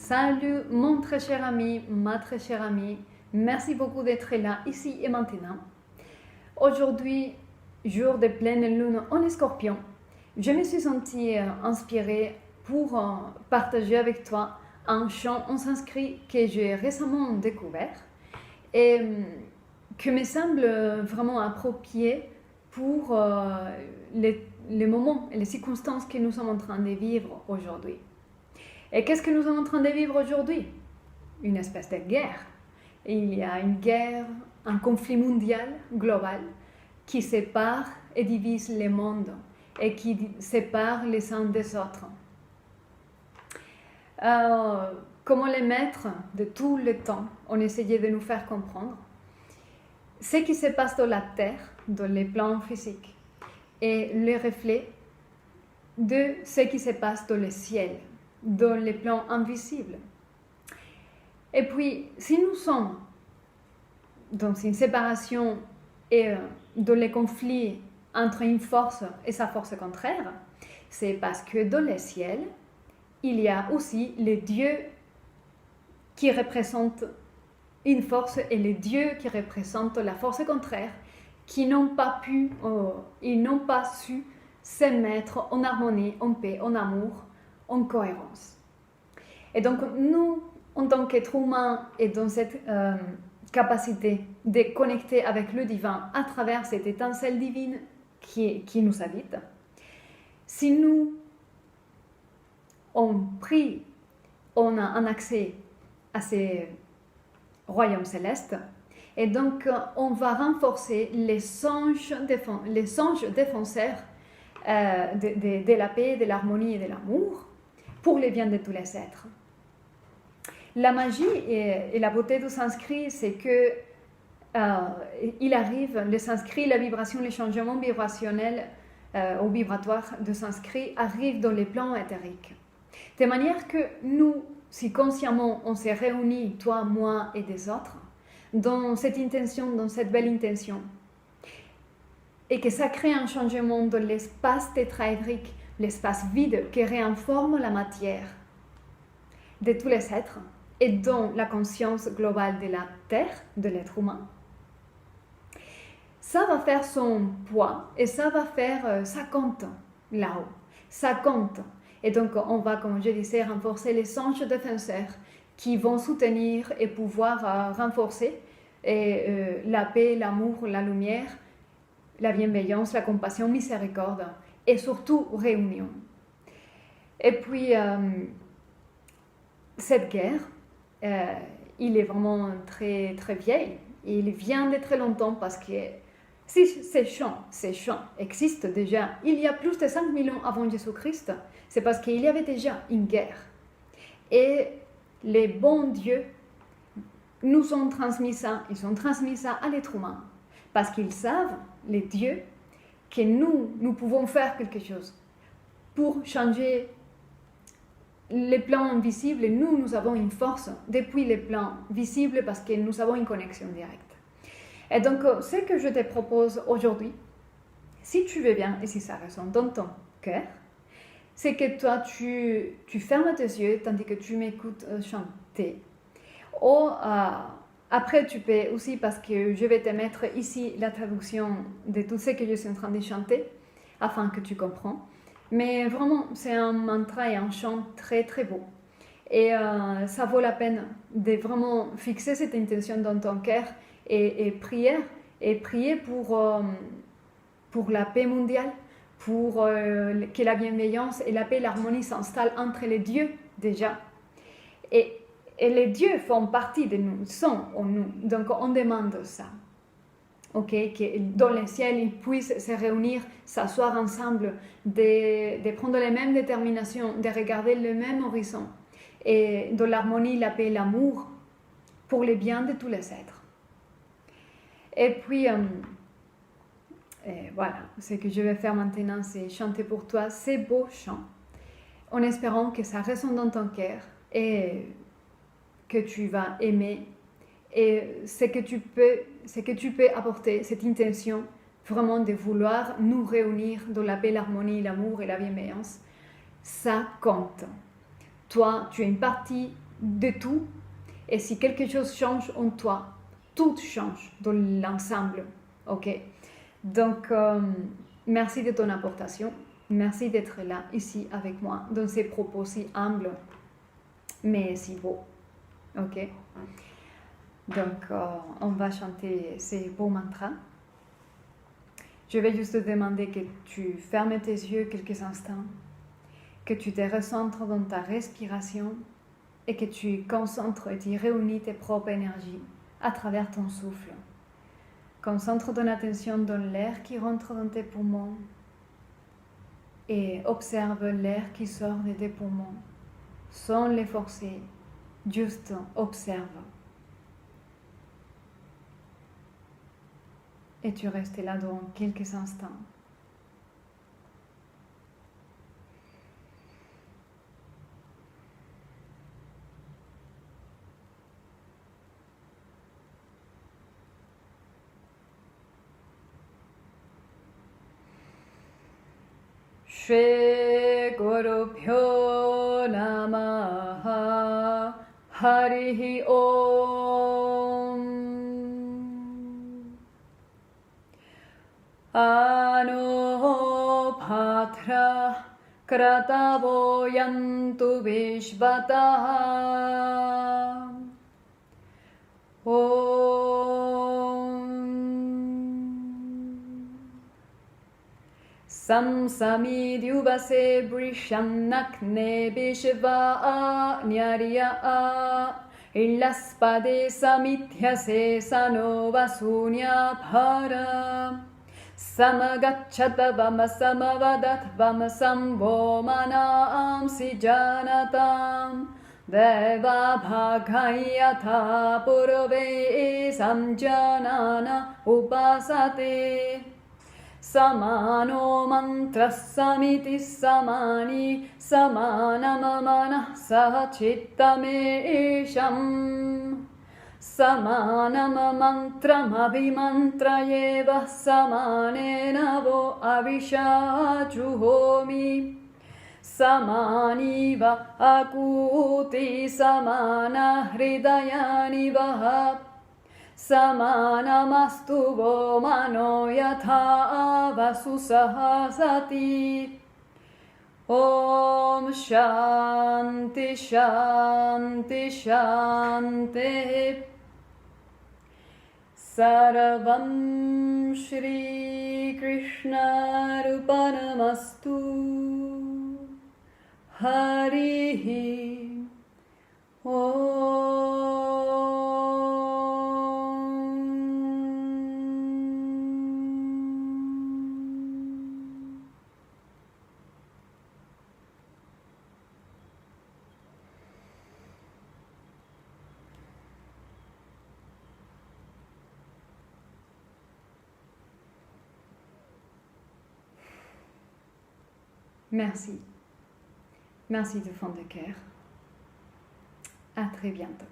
Salut mon très cher ami, ma très chère amie, merci beaucoup d'être là ici et maintenant. Aujourd'hui, jour de pleine lune en Scorpion, je me suis sentie inspirée pour partager avec toi un chant en sanskrit que j'ai récemment découvert et qui me semble vraiment approprié pour les moments et les circonstances que nous sommes en train de vivre aujourd'hui. Et qu'est-ce que nous sommes en train de vivre aujourd'hui? Une espèce de guerre. Il y a une guerre, un conflit mondial, global, qui sépare et divise les mondes et qui sépare les uns des autres. Comment les maîtres de tout le temps ont essayé de nous faire comprendre ce qui se passe dans la Terre, dans les plans physiques, et le reflet de ce qui se passe dans le ciel, dans les plans invisibles. Et puis, si nous sommes dans une séparation et dans les conflits entre une force et sa force contraire, c'est parce que dans le ciel, il y a aussi les dieux qui représentent une force et les dieux qui représentent la force contraire, qui n'ont pas pu, ils n'ont pas su se mettre en harmonie, en paix, en amour, en cohérence. Et donc, nous, en tant qu'êtres humains, et dans cette capacité de connecter avec le divin à travers cette étincelle divine qui nous habite, si nous, on prie, on a un accès à ces royaumes célestes, et donc on va renforcer les anges défenseurs de la paix, de l'harmonie et de l'amour pour le bien de tous les êtres. La magie et la beauté du sanskrit, c'est que il arrive, le sanskrit, la vibration, les changements vibrationnels ou vibratoires du sanskrit arrivent dans les plans éthériques. De manière que nous, si consciemment on s'est réunis, toi, moi et des autres, dans cette intention, dans cette belle intention, et que ça crée un changement dans l'espace tétraédrique, l'espace vide qui réinforme la matière de tous les êtres et dans la conscience globale de la Terre, de l'être humain, ça va faire son poids et ça va faire, ça compte là-haut, ça compte. Et donc on va, comme je disais, renforcer les anges défenseurs qui vont soutenir et pouvoir renforcer la paix, l'amour, la lumière, la bienveillance, la compassion, miséricorde et surtout réunion. Et puis, cette guerre, il est vraiment très, très vieille. Il vient de très longtemps parce que si ces chants existent déjà, il y a plus de 5000 ans avant Jésus-Christ, c'est parce qu'il y avait déjà une guerre. Et les bons dieux nous ont transmis ça, ils ont transmis ça à l'être humain. Parce qu'ils savent, les dieux, que nous pouvons faire quelque chose pour changer les plans invisibles. Et nous avons une force depuis les plans visibles parce que nous avons une connexion directe. Et donc, ce que je te propose aujourd'hui, si tu veux bien et si ça résonne dans ton cœur, c'est que toi, tu fermes tes yeux tandis que tu m'écoutes chanter. Ou après, tu peux aussi, parce que je vais te mettre ici la traduction de tout ce que je suis en train de chanter, afin que tu comprends. Mais vraiment, c'est un mantra et un chant très très beau. Et ça vaut la peine de vraiment fixer cette intention dans ton cœur et prier pour la paix mondiale, pour que la bienveillance et la paix et l'harmonie s'installent entre les dieux déjà. Et les dieux font partie de nous, sont en nous. Donc on demande ça. Que dans le ciel, ils puissent se réunir, s'asseoir ensemble, de prendre les mêmes déterminations, de regarder le même horizon. Et dans l'harmonie, la paix et l'amour, pour le bien de tous les êtres. Et puis, voilà, ce que je vais faire maintenant, c'est chanter pour toi ces beaux chants, en espérant que ça résonne dans ton cœur et que tu vas aimer. Et ce que tu peux apporter, cette intention vraiment de vouloir nous réunir dans la paix, l'harmonie, l'amour et la bienveillance, ça compte. Toi, tu es une partie de tout. Et si quelque chose change en toi, tout change dans l'ensemble. Ok? Donc, merci de ton apportation. Merci d'être là, ici, avec moi, dans ces propos si humbles, mais si beaux. Ok? Donc, on va chanter ces beaux mantras. Je vais juste te demander que tu fermes tes yeux quelques instants, que tu te recentres dans ta respiration et que tu concentres et tu réunis tes propres énergies à travers ton souffle. Concentre ton attention dans l'air qui rentre dans tes poumons et observe l'air qui sort de tes poumons sans les forcer, juste observe. Et tu restes là dans quelques instants. Shri Guru Pyo Namaha Harihi Om Ano Patra Kratavo Yantu Vishvataha Samsamidyuvase Brishanakne Bishva Nyariya Ilaspade Samithyase Sanova Sunya Para Samagacchatavam Samavadatvam Sambhomanam Sijanatam Deva Bhagayata Purve Samjanana Upasate Samano mantra samiti samani samanamamana sahachittamesham Samanam mantram abhimantrayeva samanena vo avishajuhomi Samaniva akuti samana hridayani vaha Samanamastu vo mano yatha vasusahasati Om Shanti Shanti Shanti Sarvam Shri Krishna Rupanamastu Harihi Merci. Merci du fond de cœur. À très bientôt.